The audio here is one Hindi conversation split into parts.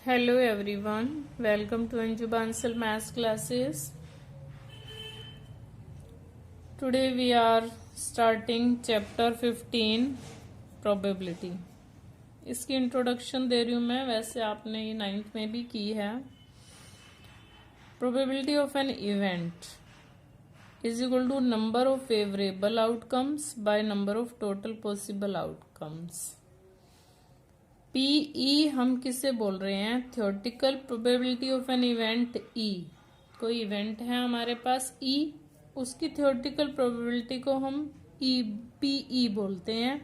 Hello everyone, welcome to Anju Bansal Maths classes. Today we are starting chapter 15 probability. इसकी इंट्रोडक्शन दे रही हूँ मैं, वैसे आपने ये 9th में भी की है. Probability of an event is equal to number of favorable outcomes by number of total possible outcomes. PE हम किसे बोल रहे हैं? Theoretical probability of an event E. कोई इवेंट है हमारे पास E, उसकी थ्योरेटिकल प्रोबेबिलिटी को हम PE बोलते हैं.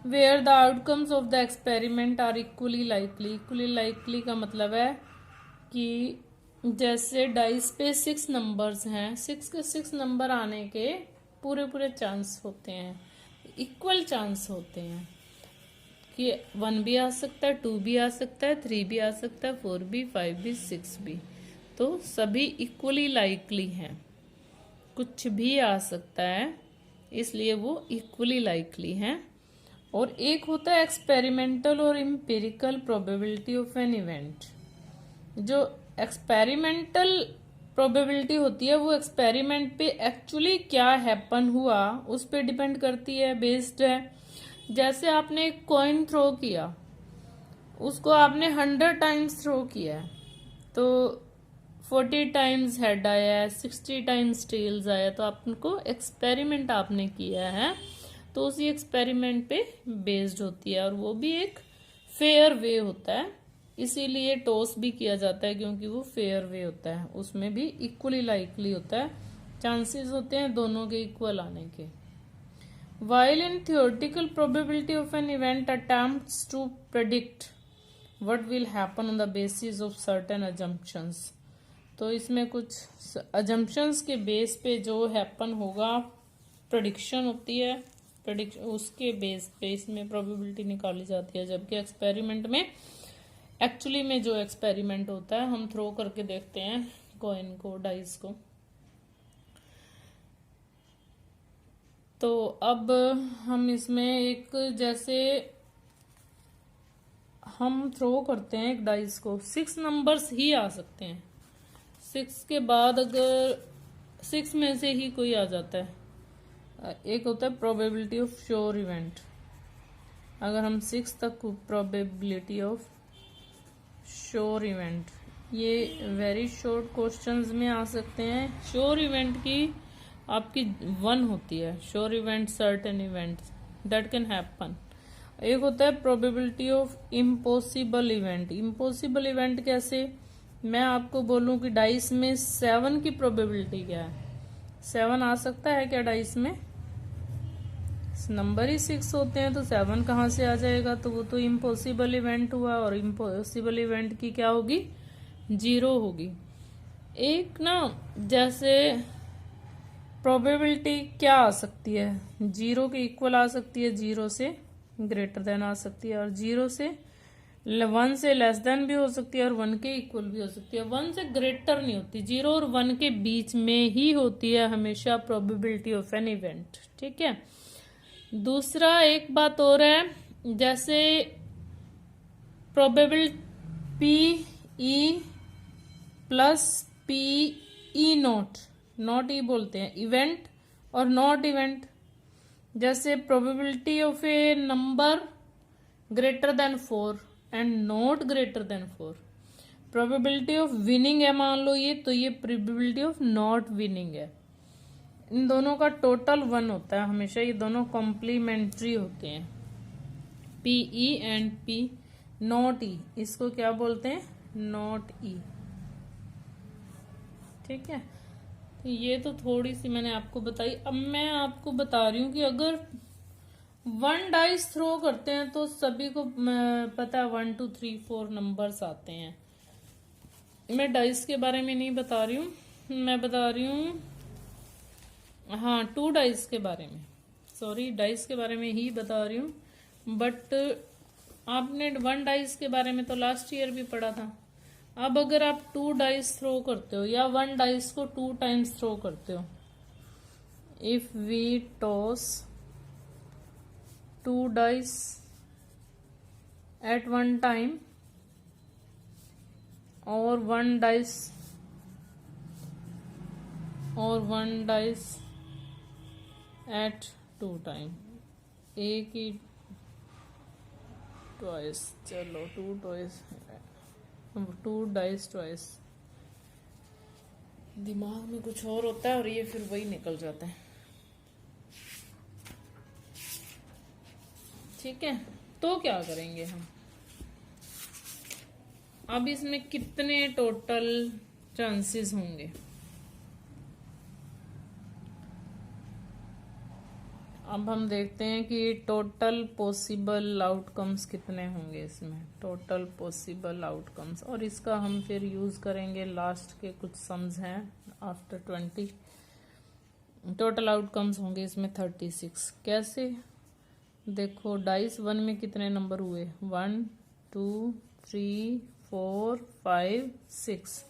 Where the outcomes of the experiment are equally likely. Equally likely का मतलब है कि जैसे डाइस पे 6 नंबर्स हैं, 6 के 6 नंबर आने के पूरे चांस होते हैं, इक्वल चांस होते हैं कि 1 भी आ सकता है, 2 भी आ सकता है, 3 भी आ सकता है, 4 भी, 5 भी, 6 भी. तो सभी इक्वली लाइकली हैं. कुछ भी आ सकता है, इसलिए वो इक्वली लाइकली हैं. और एक होता है एक्सपेरिमेंटल और empirical probability of an event. जो एक्सपेरिमेंटल प्रोबेबिलिटी होती है वो एक्सपेरिमेंट पे एक्चुअली क्या हैपन हुआ उस पे डिपेंड करती है, बेस्ड है. जैसे आपने एक कॉइन थ्रो किया, उसको आपने 100 टाइम्स थ्रो किया है, तो 40 टाइम्स हेड आया है, 60 टाइम्स टेल्स आया, तो आपको एक्सपेरिमेंट आपने किया है, तो उसी एक्सपेरिमेंट पे बेस्ड होती है. और वो भी एक फेयर वे होता है, इसीलिए टॉस भी किया जाता है क्योंकि वो फेयर वे होता है. उसमें भी इक्वली लाइकली होता है, चांसेस होते हैं दोनों के इक्वल आने के. While in theoretical probability of an event attempts to predict what will happen on the basis of certain assumptions. तो इसमें कुछ assumptions के बेस पे जो happen होगा prediction होती है, उसके बेस पे इसमें probability निकाली जाती है. जबकि एक्सपेरिमेंट में एक्चुअली में जो एक्सपेरिमेंट होता है, हम थ्रो करके देखते हैं कॉइन को, डाइस को. तो अब हम इसमें एक, जैसे हम थ्रो करते हैं एक डाइस को, 6 नंबर्स ही आ सकते हैं. 6 के बाद अगर 6 में से ही कोई आ जाता है, एक होता है प्रोबेबिलिटी ऑफ श्योर इवेंट. अगर हम 6 तक प्रोबेबिलिटी ऑफ श्योर इवेंट, ये वेरी शॉर्ट क्वेश्चंस में आ सकते हैं. श्योर इवेंट की आपकी 1 होती है, sure event, certain event that can happen. एक होता है probability of impossible event. Impossible event कैसे? मैं आपको बोलूं कि डाइस में 7 की प्रोबेबिलिटी क्या है. 7 आ सकता है क्या डाइस में? नंबर ही 6 होते हैं, तो 7 कहाँ से आ जाएगा? तो वो तो इम्पॉसिबल इवेंट हुआ, और इम्पॉसिबल इवेंट की क्या होगी? 0 होगी. एक ना, जैसे प्रोबेबिलिटी क्या आ सकती है? 0 के इक्वल आ सकती है, 0 से ग्रेटर देन आ सकती है, और 0 से 1 से लेस देन भी हो सकती है, और 1 के इक्वल भी हो सकती है. 1 से ग्रेटर नहीं होती, 0 और 1 के बीच में ही होती है हमेशा प्रोबेबिलिटी ऑफ एन इवेंट. ठीक है. दूसरा एक बात और है, जैसे probability PE plus PE not E बोलते हैं, इवेंट और नॉट इवेंट. जैसे probability of a number greater than 4 and not greater than 4. Probability of winning है मान लो ये, तो ये प्रोबेबिलिटी ऑफ नॉट विनिंग है. इन दोनों का टोटल 1 होता है हमेशा. ये दोनों कॉम्प्लीमेंट्री होते हैं, PE एंड P नॉट ई. इसको क्या बोलते हैं? नॉट ई. ठीक है. ये तो थोड़ी सी मैंने आपको बताई. अब मैं आपको बता रही हूँ कि अगर 1 डाइस थ्रो करते हैं तो सभी को पता है 1 2 3 4 नंबर्स आते हैं. मैं डाइस के बारे में नहीं बता रही हूँ, मैं बता रही हूँ 2 डाइस के बारे में. सॉरी, डाइस के बारे में ही बता रही हूँ. बट आपने 1 डाइस के बारे में तो लास्ट ईयर भी पढ़ा था. अब अगर आप 2 डाइस थ्रो करते हो, या 1 डाइस को 2 टाइम्स थ्रो करते हो, if we toss 2 dice at 1 time, और वन डाइस एट 2 टाइम, एक ही ट्वाइस, चलो 2 डाइस ट्वाइस। दिमाग में कुछ और होता है और ये फिर वही निकल जाता है। ठीक है, तो क्या करेंगे हम अब, इसमें कितने टोटल चांसेस होंगे? अब हम देखते हैं कि टोटल पॉसिबल आउटकम्स कितने होंगे इसमें, टोटल पॉसिबल आउटकम्स, और इसका हम फिर यूज करेंगे लास्ट के कुछ सम्स हैं आफ्टर 20। टोटल आउटकम्स होंगे इसमें 36। कैसे? देखो डाइस 1 में कितने नंबर हुए, 1 2 3 4 5 6।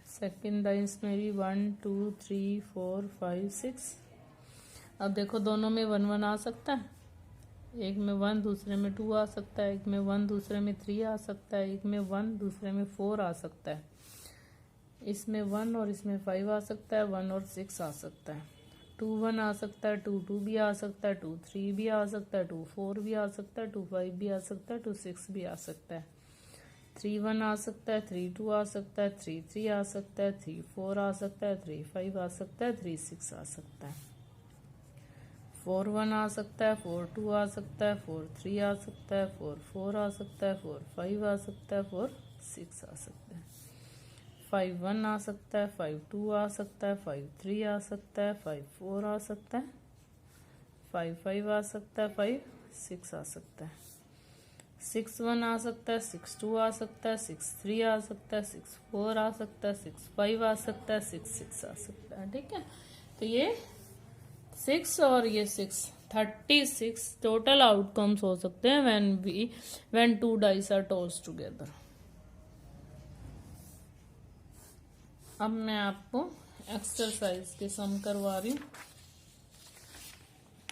सेकेंड डाइस मेरी 1 2 3 4 5 6। अब देखो दोनों में 1 1 आ सकता है, एक में 1 दूसरे में 2 आ सकता है, एक में 1 दूसरे में 3 आ सकता है, एक में 1 दूसरे में 4 आ सकता है, इसमें 1 और इसमें 5 आ सकता है, 1 और 6 आ सकता है, 2 1 आ सकता है, 2 2 भी आ सकता है, 2 3 भी आ सकता है, 2 4 भी आ सकता है, 2 5 भी आ सकता है, 2 6 भी आ सकता है, 3 1 आ सकता है, 3 2 आ सकता है, 3 3 आ सकता है, 3 4 आ सकता है, 3 5 आ सकता है, 3 6 आ सकता है, 4 1 आ सकता है, 4 2 आ सकता है, 4 3 आ सकता है, 4 4 आ सकता है, 4 5 आ सकता है, 4 6 आ सकता है, 5 1 आ सकता है, 5 2 आ सकता है, 5 3 आ सकता है, 5 4 आ सकता है, 5 5 आ सकता है, 5 6 आ सकता है, 6 1 आ सकता है, 6 2 आ सकता है, 6 3 आ सकता है, 6 4 आ सकता है, 6 5 आ सकता है, 6 6 आ सकता है। ठीक है, तो ये 6 और ये 6, 36 टोटल आउटकम्स हो सकते हैं when 2 dice are tossed together। अब मैं आपको एक्सरसाइज के सम करवा रही हूँ।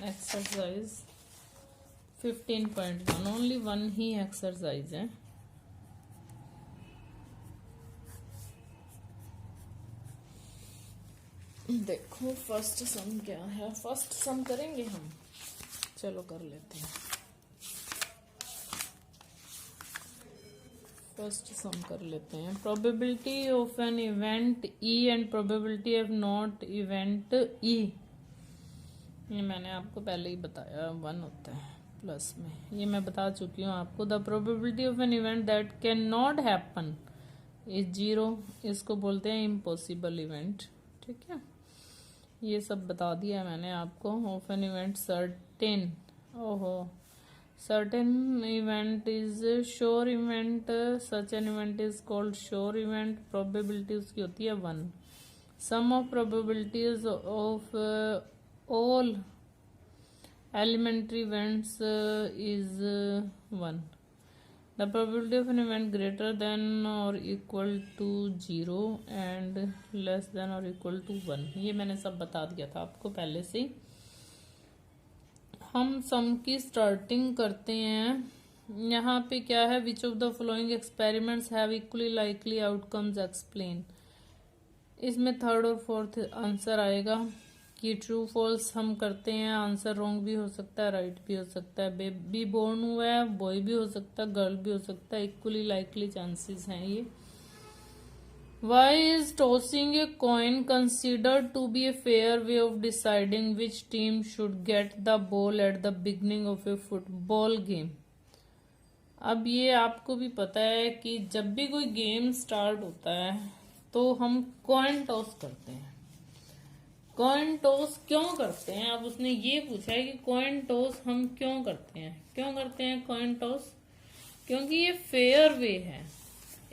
एक्सरसाइज 15.1, ओनली 1 ही एक्सरसाइज है। देखो फर्स्ट सम क्या है, फर्स्ट सम करेंगे हम, चलो कर लेते हैं। फर्स्ट सम कर लेते हैं। Probability of an event E and probability of not event E, ये मैंने आपको पहले ही बताया 1 होता है प्लस में, ये मैं बता चुकी हूँ आपको। The probability of an event that can not happen is 0, इसको बोलते हैं इम्पॉसिबल इवेंट। ठीक है, ये सब बता दिया है मैंने आपको। ऑफ एन इवेंट सर्टेन, ओहो certain event is sure event, such an event is called sure event, probability उसकी होती है 1। sum of probabilities of all elementary events is 1। the probability of an event greater than or equal to 0 and less than or equal to 1, ये मैंने सब बता दिया था आपको पहले से ही। हम सम की स्टार्टिंग करते हैं। यहाँ पे क्या है, which of the following experiments have equally likely outcomes explain. इसमें थर्ड और फोर्थ आंसर आएगा कि ट्रू फॉल्स हम करते हैं, आंसर रॉन्ग भी हो सकता है, राइट भी हो सकता है। बेबी बोर्न हुआ है, बॉय भी हो सकता है, गर्ल भी हो सकता है, इक्वली लाइकली चांसेस हैं ये। Why is tossing a coin considered to be a fair way of deciding which team should get the ball at the beginning of a football game? अब ये आपको भी पता है कि जब भी कोई गेम स्टार्ट होता है तो हम कॉइन टॉस करते हैं। कॉइन टॉस क्यों करते हैं? अब उसने ये पूछा है कि कॉइन टॉस हम क्यों करते हैं? क्यों करते हैं कॉइन टॉस? क्योंकि ये फेयर वे है,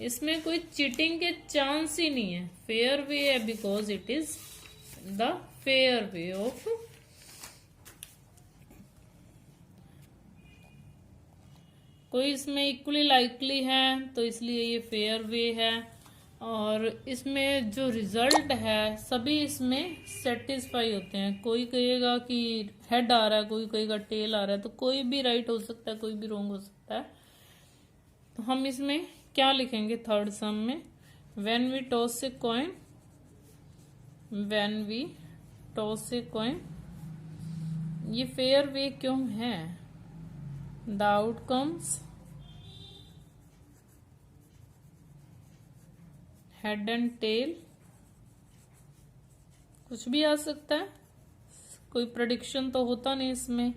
इसमें कोई चीटिंग के चांस ही नहीं है। फेयर वे है because it is the fair way of कोई इसमें इक्वली लाइकली है तो इसलिए ये फेयर वे है। और इसमें जो रिजल्ट है सभी इसमें सेटिस्फाई होते हैं। कोई कहेगा कि हेड आ रहा है, कोई कहेगा टेल आ रहा है, तो कोई भी राइट हो सकता है, कोई भी रॉन्ग हो सकता है। तो हम इसमें क्या लिखेंगे थर्ड सम में? When we toss a coin, when we toss a coin, ये फेयर वे क्यों है? The outcomes head and tail, कुछ भी आ सकता है, कोई प्रेडिक्शन तो होता नहीं इसमें।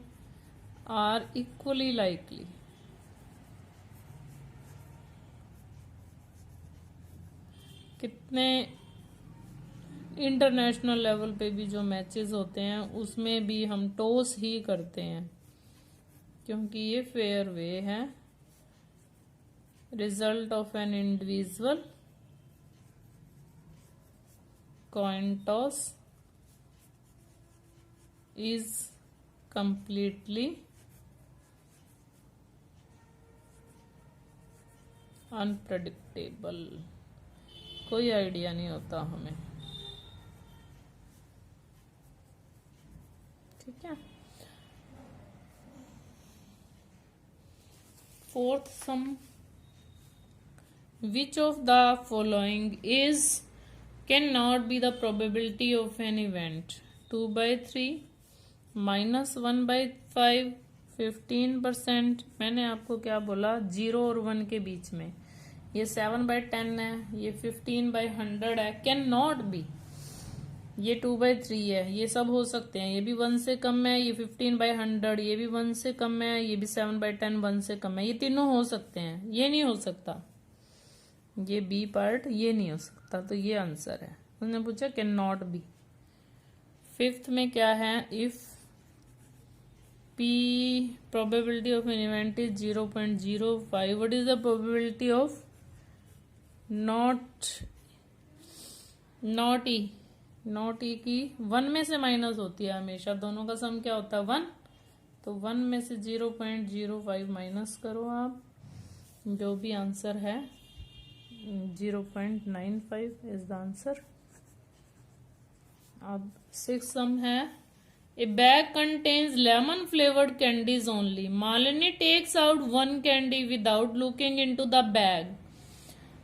आर इक्वली लाइकली, कितने इंटरनेशनल लेवल पे भी जो मैचेस होते हैं उसमें भी हम टॉस ही करते हैं, क्योंकि ये फेयर वे है। Result of an individual coin toss is completely unpredictable, कोई आइडिया नहीं होता हमें। ठीक है। Fourth some, which of the following is can not be the probability of an event? 2/3, -1/5, 15%। मैंने आपको क्या बोला? 0 और 1 के बीच में। ये 7/10 है, ये 15/100 है। कैन नॉट बी, ये 2/3 है, ये सब हो सकते हैं। ये भी 1 से कम है, ये 15/100, ये भी 1 से कम है, ये भी 7/10 1 से कम है। ये तीनों हो सकते हैं, ये नहीं हो सकता, ये बी पार्ट ये नहीं हो सकता। तो ये आंसर है। उसने पूछा कैन नॉट बी। फिफ्थ में क्या है? If P probability of an event is 0.05, what is the probability of not E? not E की 1 में से माइनस होती है हमेशा, दोनों का सम क्या होता है? 1। तो 1 में से 0.05 माइनस करो आप, जो भी आंसर है 0.95 इज द आंसर। अब 6th सम है, a bag contains lemon flavored candies only. Malini takes out one candy without looking into the bag.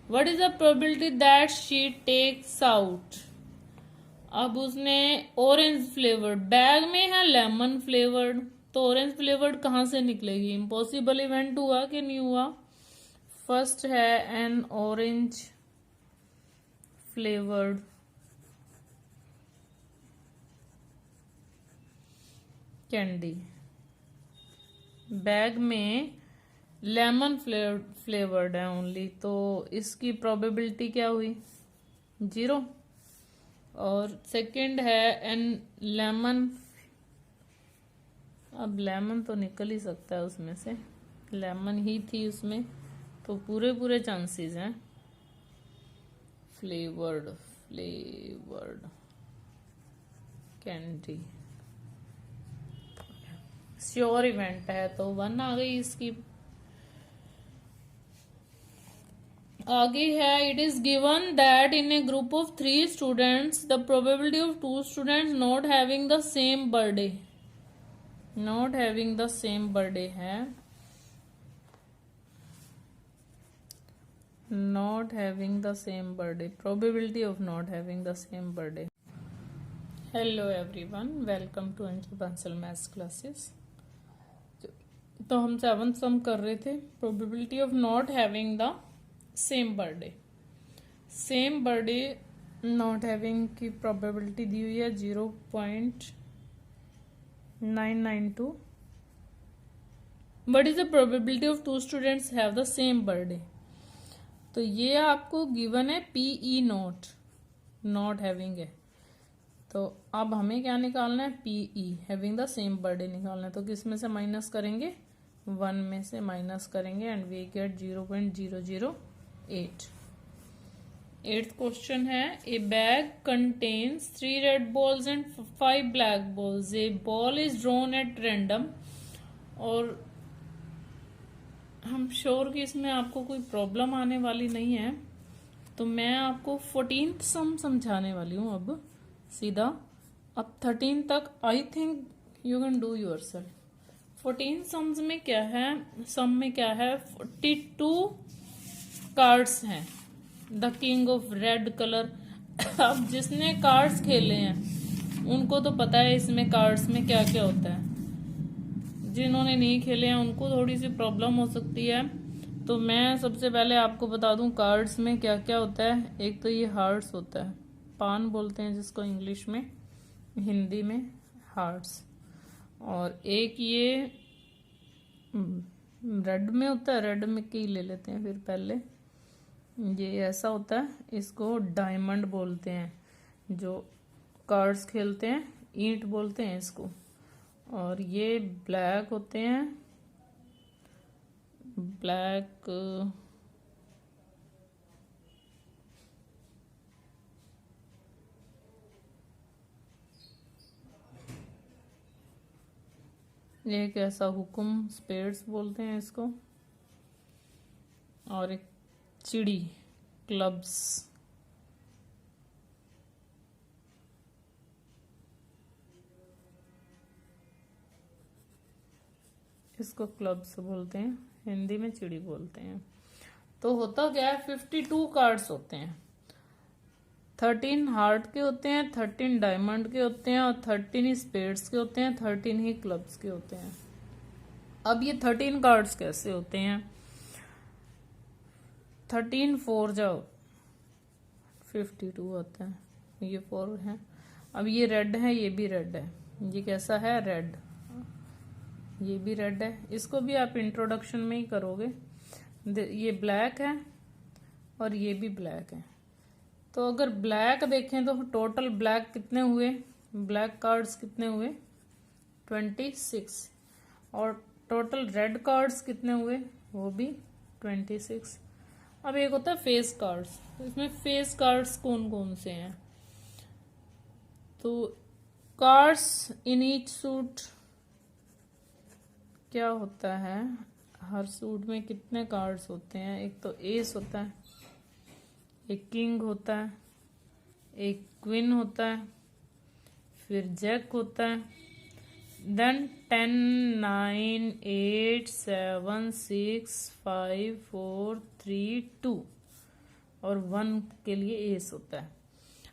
What is the probability that she takes out? अब उसने ऑरेंज फ्लेवर्ड, बैग में है लेमन फ्लेवर्ड, तो ऑरेंज फ्लेवर्ड कहाँ से निकलेगी? इम्पॉसिबल इवेंट हुआ कि नहीं हुआ? फर्स्ट है N orange flavoured candy, bag में लेमन फ्लेवर्ड है ओनली, तो इसकी प्रोबेबिलिटी क्या हुई? 0। और सेकंड है एन लेमन, अब लेमन तो निकल ही सकता है उसमें से, लेमन ही थी उसमें, तो पूरे चांसेस हैं। फ्लेवर्ड कैंडी श्योर इवेंट है, तो 1 आ गई इसकी। आगे है, it is given that in a group of 3 students the probability of 2 students not having the same birthday, not having the same birthday है, not having the same birthday, probability of not having the same birthday. Hello everyone, welcome to Anshu Bansal maths classes. तो हम 7th सम कर रहे थे, probability of not having the same birthday. Same birthday not having की प्रोबेबिलिटी दी हुई है 0.992। What is the probability of 2 students have the same birthday? तो ये आपको गिवन है PE नॉट हैविंग है, तो अब हमें क्या निकालना है? PE having the same birthday निकालना है। तो किस में से माइनस करेंगे? 1 में से माइनस करेंगे and we get 0.008। 8th question है, ए bag contains 3 red balls and 5 black balls, A ball is drawn at random, और हम श्योर कि इसमें आपको कोई प्रॉब्लम आने वाली नहीं है, तो मैं आपको 14th सम समझाने वाली हूँ अब सीधा। अब 13 तक I think you can do yourself. 14 sums में क्या है? सम में क्या है? 42 कार्ड्स हैं, the king of red colour. अब जिसने कार्ड्स खेले हैं उनको तो पता है इसमें कार्ड्स में क्या क्या होता है, जिन्होंने नहीं खेले हैं उनको थोड़ी सी प्रॉब्लम हो सकती है। तो मैं सबसे पहले आपको बता दूं कार्ड्स में क्या क्या होता है। एक तो ये हार्ट्स होता है, पान बोलते हैं जिसको इंग्लिश में, हिंदी में हार्ट्स। और एक ये रेड में होता है, रेड में की ले लेते हैं फिर पहले। ये ऐसा होता है, इसको डायमंड बोलते हैं, जो कार्ड्स खेलते हैं ईंट बोलते हैं इसको। और ये ब्लैक होते हैं, ब्लैक एक ऐसा हुक्म स्पेड्स बोलते हैं इसको। और एक चिड़ी क्लब्स, इसको क्लब्स बोलते हैं, हिंदी में चिड़ी बोलते हैं। तो होता क्या है, 52 कार्ड्स होते हैं, 13 हार्ट के होते हैं, 13 डायमंड के होते हैं, और 13 ही स्पेड्स के होते हैं, 13 ही क्लब्स के होते हैं। अब ये 13 कार्ड्स कैसे होते हैं, 13 4 जाओ 52 होता है, ये 4 है। अब ये रेड है, ये भी रेड है, ये कैसा है, रेड, ये भी रेड है, इसको भी आप इंट्रोडक्शन में ही करोगे। ये ब्लैक है और ये भी ब्लैक है। तो अगर ब्लैक देखें तो टोटल ब्लैक कितने हुए, ब्लैक कार्ड्स कितने हुए 26, और टोटल रेड कार्ड्स कितने हुए, वो भी 26। अब एक होता है फेस कार्ड्स, तो इसमें फेस कार्ड्स कौन कौन से हैं, तो कार्ड्स इन ईच सूट क्या होता है, हर सूट में कितने कार्ड्स होते हैं, एक तो एस होता है, एक किंग होता है, एक क्वीन होता है, फिर जैक होता है, देन 10 9 8 7 6 5 4 3 2 और 1 के लिए एस होता है।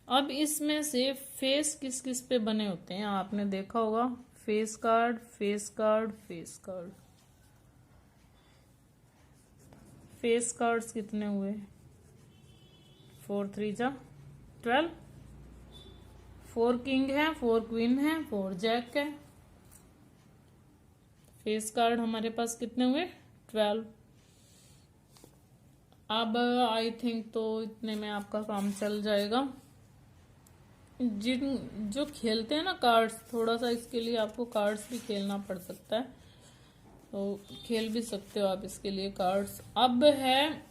अब इसमें से फेस किस किस पे बने होते हैं आपने देखा होगा, face card, face card, face card. Face cards कितने हुए, 4 3 जा 12, 4 किंग है, 4 क्वीन है, 4 जैक है। फेस कार्ड हमारे पास कितने हुए 12। अब आई थिंक तो इतने में आपका काम चल जाएगा। जिन जो खेलते हैं ना कार्ड्स, थोड़ा सा इसके लिए आपको कार्ड्स भी खेलना पड़ सकता है, तो खेल भी सकते हो आप इसके लिए कार्ड्स। अब है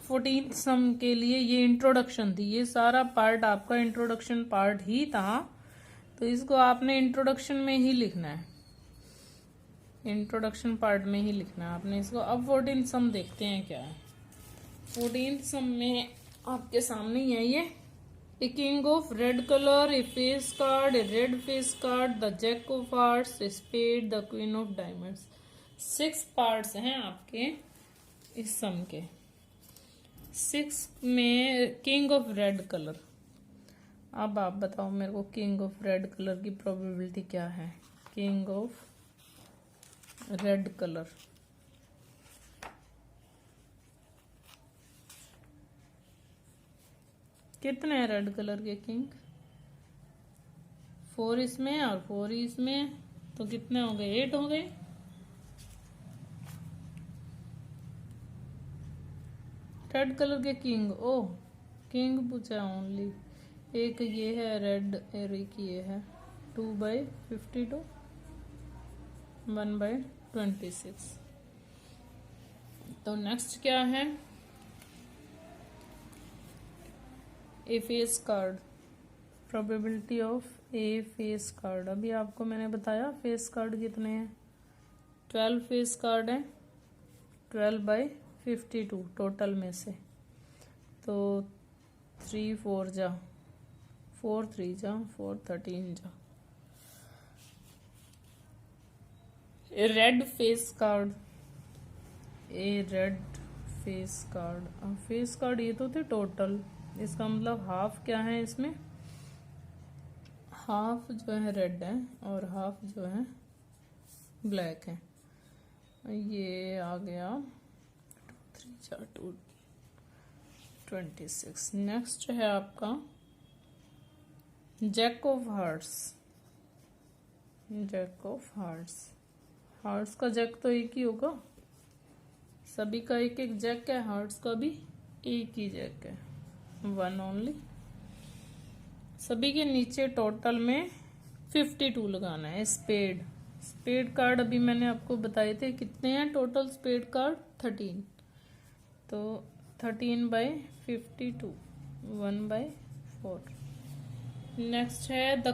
14th सम के लिए, ये इंट्रोडक्शन थी, ये सारा पार्ट आपका इंट्रोडक्शन पार्ट ही था, तो इसको आपने इंट्रोडक्शन में ही लिखना है, इंट्रोडक्शन पार्ट में ही लिखना है आपने इसको। अब 14th सम देखते हैं क्या है। 14th सम में आपके सामने ही है ये, a king of red colour, a face card, a red face card, the jack of hearts, a spade, the queen of diamonds. 6 parts हैं आपके इस सम के। 6 में किंग ऑफ रेड कलर। अब आप बताओ मेरे को किंग ऑफ रेड कलर की प्रोबेबिलिटी क्या है, किंग ऑफ रेड कलर। कितने हैं रेड कलर के किंग, 4 इसमें और 4 इसमें, तो कितने हो गए, 8 हो गए। रेड कलर के किंग, ओह किंग पूछा ओनली, एक ये है रेड और एक ये है, 2/52, 1/26। तो नेक्स्ट क्या है, a face card, probability of a face card. अभी आपको मैंने बताया फेस कार्ड कितने हैं, 12 फेस कार्ड है, 12/52 टोटल में से, तो 3 4 जा 4 3 जा 4 13 जा। A red face card, a red face card, face card ये तो थे टोटल, इसका मतलब हाफ क्या है इसमें, हाफ जो है रेड है और हाफ जो है ब्लैक है। ये आ गया 2 3 4 2 26। नेक्स्ट है आपका jack of hearts. Jack of hearts, hearts का जैक तो एक ही होगा, सभी का एक एक जैक है, हार्ट्स का भी एक ही जैक है, 1 ओनली। सभी के नीचे टोटल में 52 लगाना है। स्पेड, स्पेड कार्ड अभी मैंने आपको बताए थे कितने हैं टोटल स्पेड कार्ड, 13, तो 13/52, 1/4। नेक्स्ट है the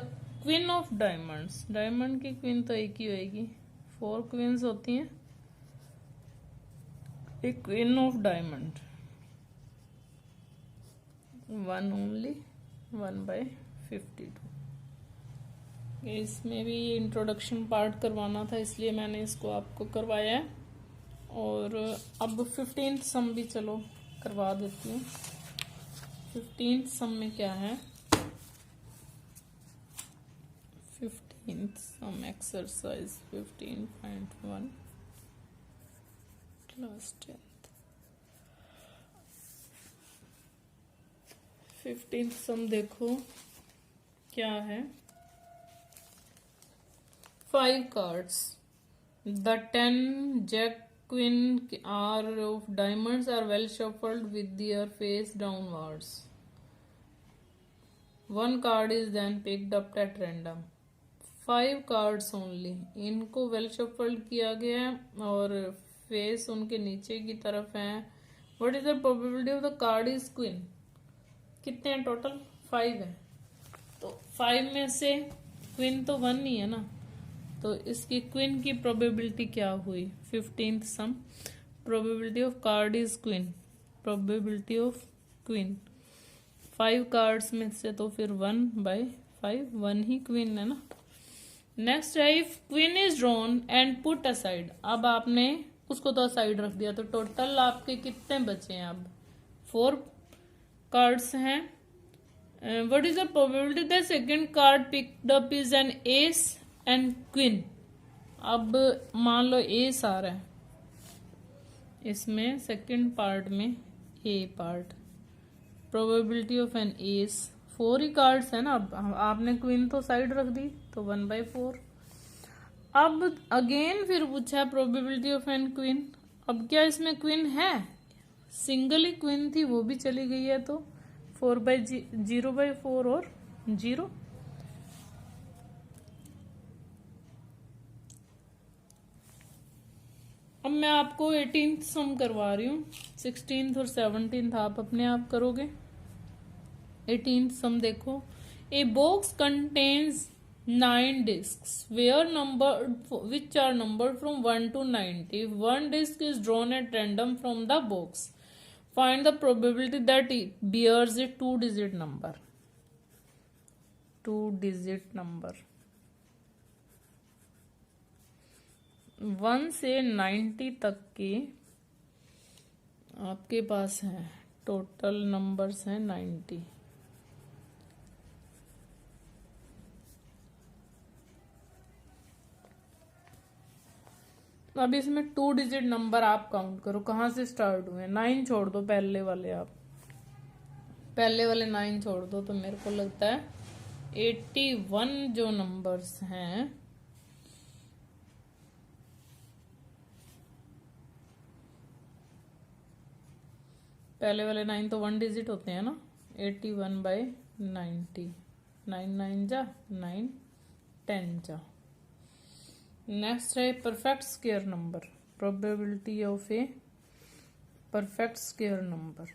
queen of diamonds. Diamond की क्वीन तो एक ही होगी, 4 क्वींस होती हैं, एक क्वीन ऑफ डायमंड, 1 ओनली, 1/52। इसमें भी इंट्रोडक्शन पार्ट करवाना था इसलिए मैंने इसको आपको करवाया है। और अब 15th सम भी चलो करवा देती हूँ। 15th सम में क्या है, 15th some exercise 15.1 class 10th। 15th सम देखो क्या है, 5 cards, the 10 jack queen are of diamonds are well shuffled with their face downwards. 1 card is then picked up at random. 5 cards only, इनको वेल शफल्ड किया गया है और फेस उनके नीचे की तरफ है। What is the probability of the card is queen, कितने हैं टोटल, 5 है, तो 5 में से क्वीन तो 1 ही है ना, तो इसकी क्वीन की प्रोबेबिलिटी क्या हुई। 15th sum, probability of card is queen, probability of queen 5 cards में से तो फिर 1/5, 1 ही क्वीन है ना। नेक्स्ट है if queen is drawn and put aside, अब आपने उसको तो असाइड रख दिया, तो टोटल आपके कितने बचे हैं, अब 4 कार्ड्स हैं। What is the probability the second card picked up is an S and queen. अब मान लो एस आ रहा है इसमें, सेकंड पार्ट में A part, probability of an ace, 4 ही कार्ड्स है ना, अब आपने क्वीन तो साइड रख दी तो 1/4। अब अगेन फिर पूछा प्रोबेबिलिटी ऑफ एन क्वीन, अब क्या इसमें क्वीन है, सिंगल ही क्वीन थी वो भी चली गई है, तो 0/4 और 0। अब मैं आपको 18th सम करवा रही हूँ, 16th और 17th आप अपने आप करोगे। 18th सम देखो, a box contains 9 discs which are numbered from 1 to 90. If one disc is drawn at random from the box, find the probability that it bears a 2-digit number. 2-digit number 1 से 90 तक के आपके पास हैं, टोटल नंबर्स हैं 90। अब इसमें 2-digit नंबर आप काउंट करो, कहाँ से स्टार्ट हुए। 9 छोड़ दो पहले वाले, आप पहले वाले 9 छोड़ दो, तो मेरे को लगता है 81 जो नंबर्स हैं, पहले वाले 9 तो 1 डिजिट होते हैं ना, 81/90, 9 9 जा 9, 10 जा। नेक्स्ट है perfect square number, probability of a perfect square number.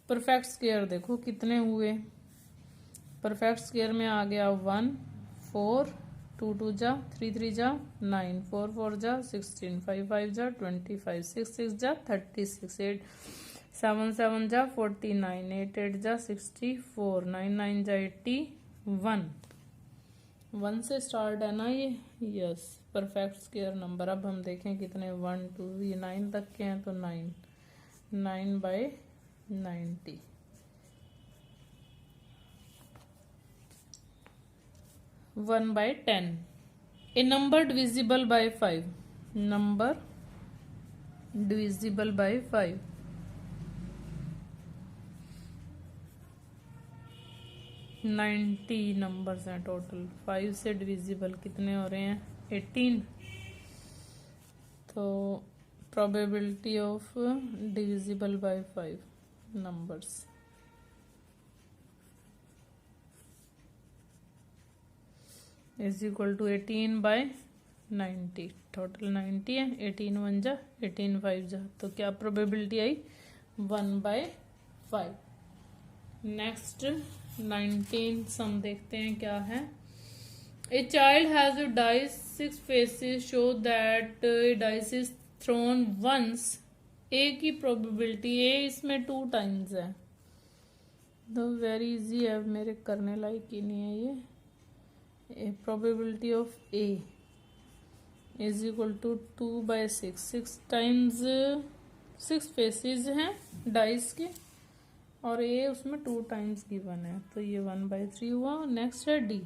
Perfect square देखो कितने हुए, परफेक्ट स्क्वायर में आ गया 1 4, 2 2 जा, 3 3 जा 9, 4 4 जा 16, 5 5 जा 25, 6 6 जा 36, 8 7 7 जा 49, 8 8 जा 64, 9 9 जा 81, 1 से स्टार्ट है ना ये, यस, परफेक्ट स्क्वायर नंबर। अब हम देखें कितने, 1 2 ये 9 तक के हैं, तो 9/90, 1/10। A number divisible by 5, number divisible by 5, 90 numbers हैं टोटल। 5 से डिविजिबल कितने हो रहे हैं, 18। तो probability of divisible by 5 numbers is equal to 18/90। Total 90 है, 18 1 जा 18 5 जा, तो क्या प्रोबेबिलिटी आई, 1/5। नेक्स्ट 19 सम देखते हैं क्या है। A child has a dice 6 faces show that dice is thrown once. A की प्रोबेबिलिटी, ए इसमें 2 टाइम्स है, तो वेरी इजी है, मेरे करने लायक ही नहीं है ये। Probability of A is equal to 2/6, 6 times 6 faces हैं डाइस के, और ए उसमें 2 टाइम्स गिवन है, तो ये 1/3 हुआ। नेक्स्ट है D,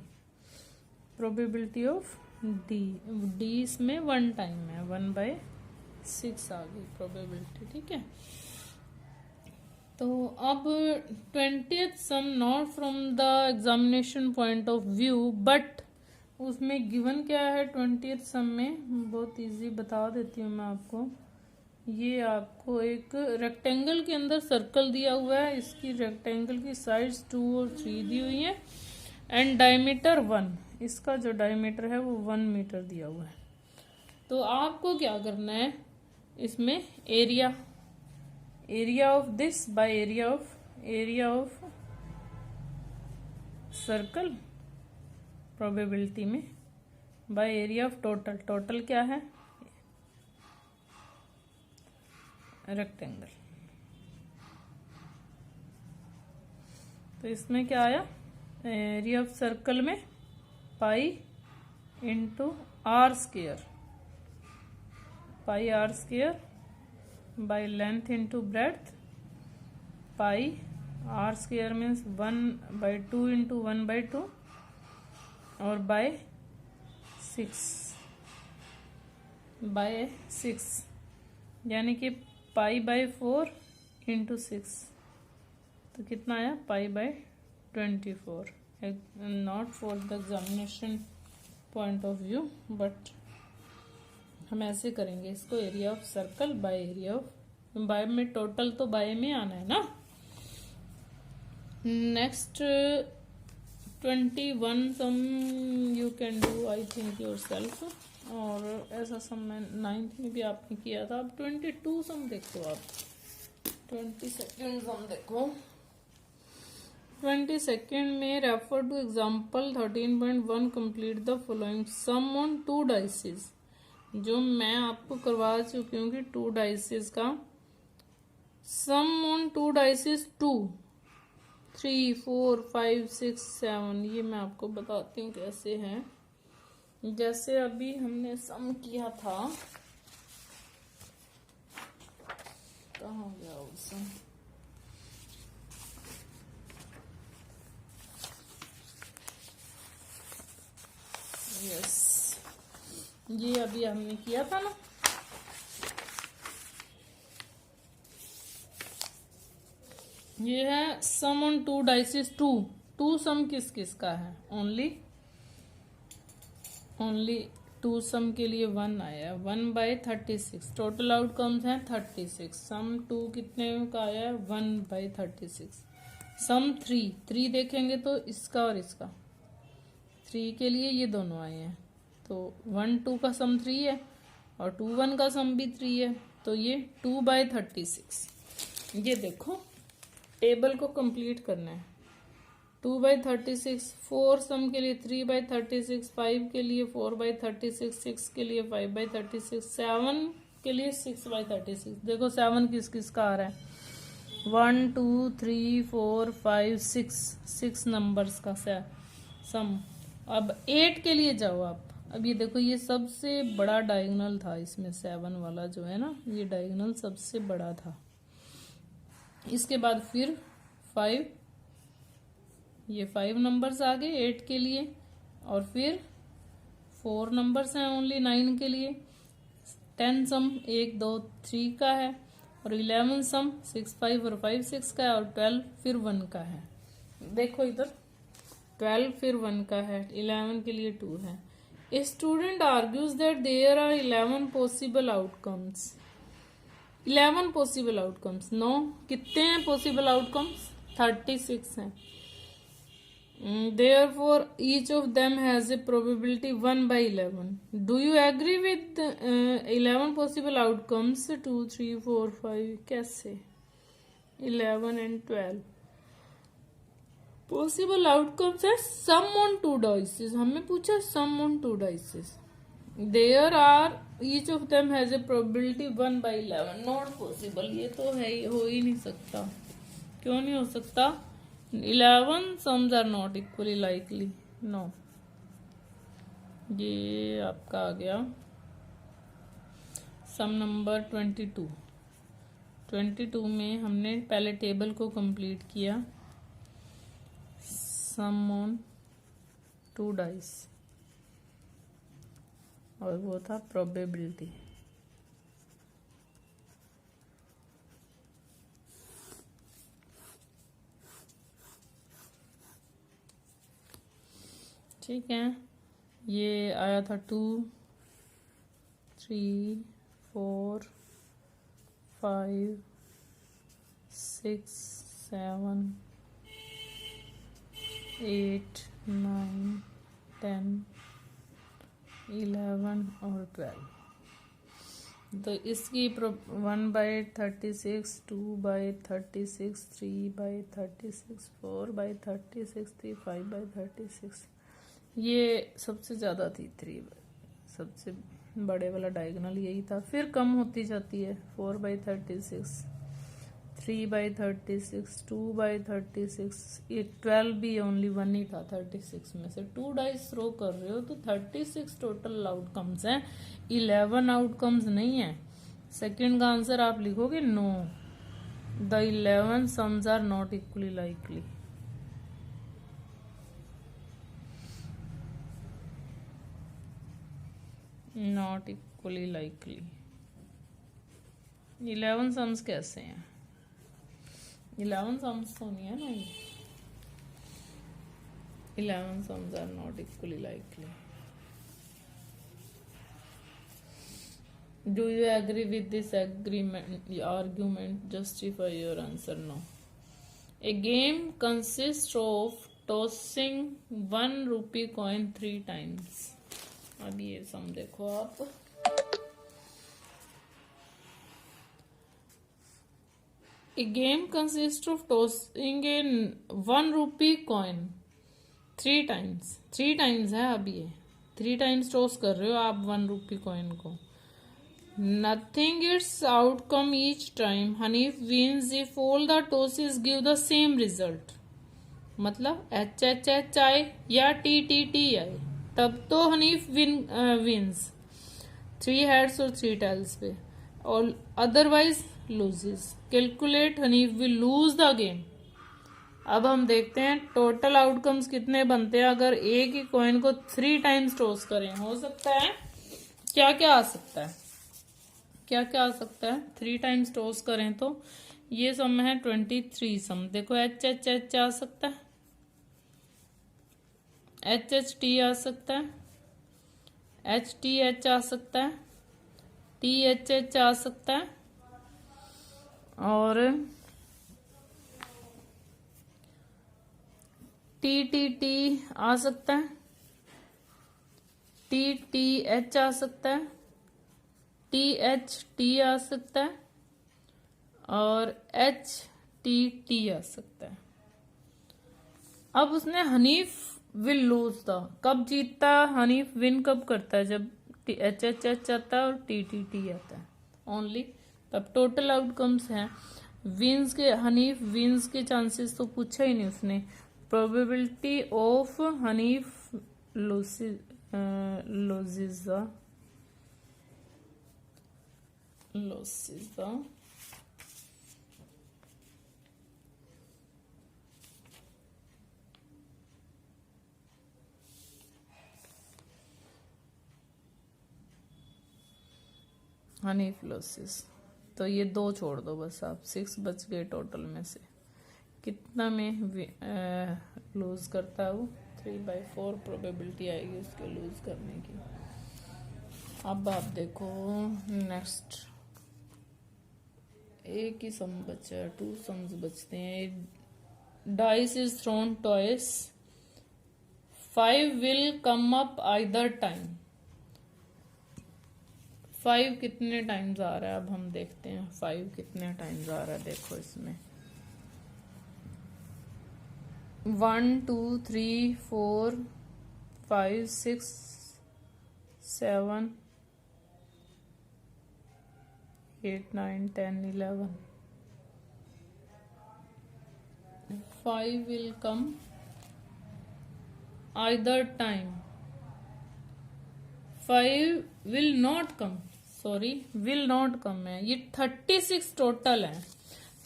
probability of D, D इसमें 1 टाइम है, 1/6 आ गई प्रोबेबिलिटी, ठीक है। तो अब 20th sum, not from the examination point of view, but उसमें गिवन क्या है 20th सम में, बहुत इजी बता देती हूँ मैं आपको। ये आपको एक रेक्टेंगल के अंदर सर्कल दिया हुआ है, इसकी रेक्टेंगल की साइड्स 2 और 3 दी हुई है, एंड डायमीटर 1, इसका जो डायमीटर है वो 1 मीटर दिया हुआ है। तो आपको क्या करना है, इसमें area of this by area of circle, probability में बाय एरिया ऑफ टोटल क्या है, रेक्टेंगल। तो इसमें क्या आया, एरिया ऑफ सर्कल में pi into r square, pi r square by length into breadth, pi r square means 1/2 into 1/2 और बाय 6 यानी कि π/4 इंटू 6, तो कितना आया, π/24। Not for the examination point of view, but हम ऐसे करेंगे इसको, area of circle by area of, by में टोटल तो बाय में आना है ना। Next 21 sum you can do I think yourself, और ऐसा सम मैं 9th में भी आपने किया था। अब 22 सम देखो आप, 22nd सम देखो। 22nd में refer to example 13.1, complete the following sum on 2 dices, जो मैं आपको करवा चुकी हूँ कि 2 डाइसेस का सम ऑन 2 डाइसेस 2 3 4 5 6 7, ये मैं आपको बताती हूँ कैसे है। जैसे अभी हमने सम किया था, कहाँ गया वो सम, यस, ये अभी हमने किया था ना, ये है सम ऑन 2 डाइसेस 2 सम किस किस का है, ओनली 2 सम के लिए 1 आया, 1/36, टोटल आउटकम्स हैं 36। सम 2 कितने का आया, 1/36। सम 3 देखेंगे तो इसका और इसका, 3 के लिए ये दोनों आए हैं, तो 1 2 का सम 3 है और 2 1 का सम भी 3 है, तो ये 2/36। ये देखो टेबल को कंप्लीट करना है, 2/36, 4 सम के लिए 3/36, 5 के लिए 4/36, 6 के लिए 5/36, 7 के लिए 6/36। देखो 7 किस किस का आ रहा है, 1 2 3 4 5 6 नंबर्स का सम, अब 8 के लिए जाओ आप। अब ये देखो, ये सबसे बड़ा डायगोनल था इसमें, 7 वाला जो है ना, ये डायगोनल सबसे बड़ा था। इसके बाद फिर 5, ये 5 नंबर्स आ गए 8 के लिए, और फिर 4 नंबर्स हैं ओनली 9 के लिए। 10 सम 1 2 3 का है, और 11 सम 6 5 और 5 6 का है, और 12 फिर 1 का है। देखो इधर 12 फिर 1 का है, 11 के लिए 2 है। A student argues that there are 11 possible outcomes. 11 possible outcomes. No, कितने हैं पॉसिबल आउटकम्स? 36 हैं। Therefore, each of them has a probability 1/11. Do you agree with 11 possible outcomes? 2 3 4 5 कैसे? 11 and 12 possible outcomes है sum on 2 dice. हमें पूछा sum on 2 dice. There are each of them has a probability 1/11. Not possible. ये तो है, हो ही नहीं सकता। क्यों नहीं हो सकता? 11 sums are not equally likely. No. ये आपका आ गया सम नंबर 22। 22 में हमने पहले टेबल को कंप्लीट किया, सम ऑन 2 डाइस, और वो था प्रोबेबिलिटी। ठीक है, ये आया था 2 3 4 5 6 7 8 9 10 11 और 12। तो इसकी 1/36, 2/36, 3/36, 4/36 थी, 5/36। ये सबसे ज़्यादा थी 3, सबसे बड़े वाला डायगोनल यही था। फिर कम होती जाती है, 4/36, 3/36, 2/36, ये 12 भी ओनली 1 ही था 36 में से। 2 डाइस थ्रो कर रहे हो तो 36 टोटल आउटकम्स हैं, 11 आउटकम्स नहीं है। सेकंड का आंसर आप लिखोगे no, the 11 sums are not equally likely. Not equally likely 11 sums कैसे हैं? 11 सम्स तो नहीं है ना ये। 11 sums are not equally likely. Do you agree with this argument? Justify your answer. No. A game consists of tossing 1 rupee coin 3 times. अब ये सम देखो आप। A game consists of tossing a 1 rupee coin 3 times. 3 times है अब ये, 3 times टॉस कर रहे हो आप 1 rupee coin को। Nothing its outcome each time. Hanif wins if all the tosses give the same result. मतलब HHH आए या TTT आए तब तो हनीफ विन्स 3 हेड्स और 3 टेल्स पे, और otherwise loses. Calculate Hanif will lose the game. अब हम देखते हैं टोटल आउटकम्स कितने बनते हैं अगर एक ही कॉइन को 3 टाइम्स टॉस करें। हो सकता है क्या क्या आ सकता है, क्या क्या आ सकता है 3 टाइम्स टॉस करें तो। ये सम है 23 सम। देखो HHH आ सकता है, HHT आ सकता है, HTH आ सकता है, THH आ सकता है, और TTT आ सकता है, TTH आ सकता है, THT आ सकता है, और HTT आ सकता है। अब उसने हनीफ विल लूज था, कब जीतता हनीफ विन कब करता है? जब HHH आता है और TTT आता है ओनली, तब टोटल आउटकम्स हैं। विंस के, हनीफ विंस के चांसेस तो पूछा ही नहीं उसने। प्रोबेबिलिटी ऑफ हनीफ लोजिजा हनीफ्लोसिस। तो ये 2 छोड़ दो बस आप, 6 बच गए टोटल में से। कितना में लूज करता है वो? 3/4 प्रोबेबिलिटी आएगी उसके लूज करने की। अब आप देखो नेक्स्ट, एक ही सम बचा है, 2 सम्स बचते हैं। Dice is thrown twice, 5 will come up either time. 5 कितने टाइम्स आ रहा है? अब हम देखते हैं 5 कितने टाइम्स आ रहा है। देखो इसमें 1 2 3 4 5 6 7 8 9 10 11। 5 will come either time, 5 will not come, sorry will not come है। ये 36 टोटल है।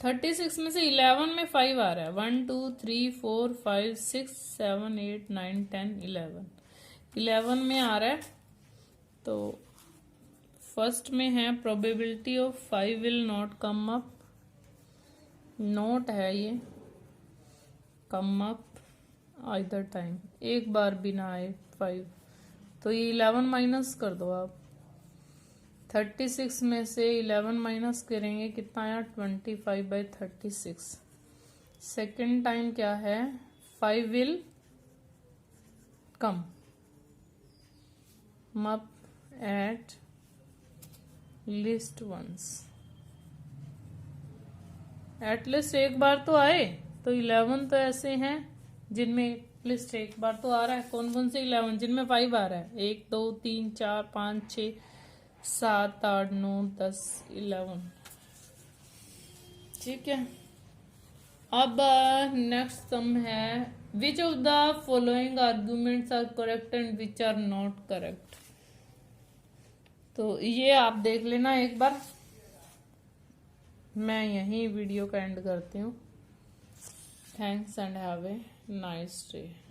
36 में से 11 में 5 आ रहा है। 1 2 3 4 5 6 7 8 9 10 11 में आ रहा है। तो फर्स्ट में है probability of 5 will not come up, note है ये, कम अप आइदर टाइम, एक बार भी ना आए 5। तो ये 11 माइनस कर दो आप। 36 में से 11 माइनस करेंगे कितना आया? 25/36। सेकेंड टाइम क्या है? 5 will come up at least once. At least एक बार तो आए। तो 11 तो ऐसे हैं जिनमें एटलीस्ट एक बार तो आ रहा है। कौन कौन से 11? जिनमें 5 आ रहा है। 1 2 3 4 5 6 7 8 9 10 11। ठीक है। अब नेक्स्ट सम है, which of the following arguments are correct and which are not correct. तो ये आप देख लेना एक बार। मैं यहीं वीडियो का एंड करती हूँ। Thanks and have a nice day.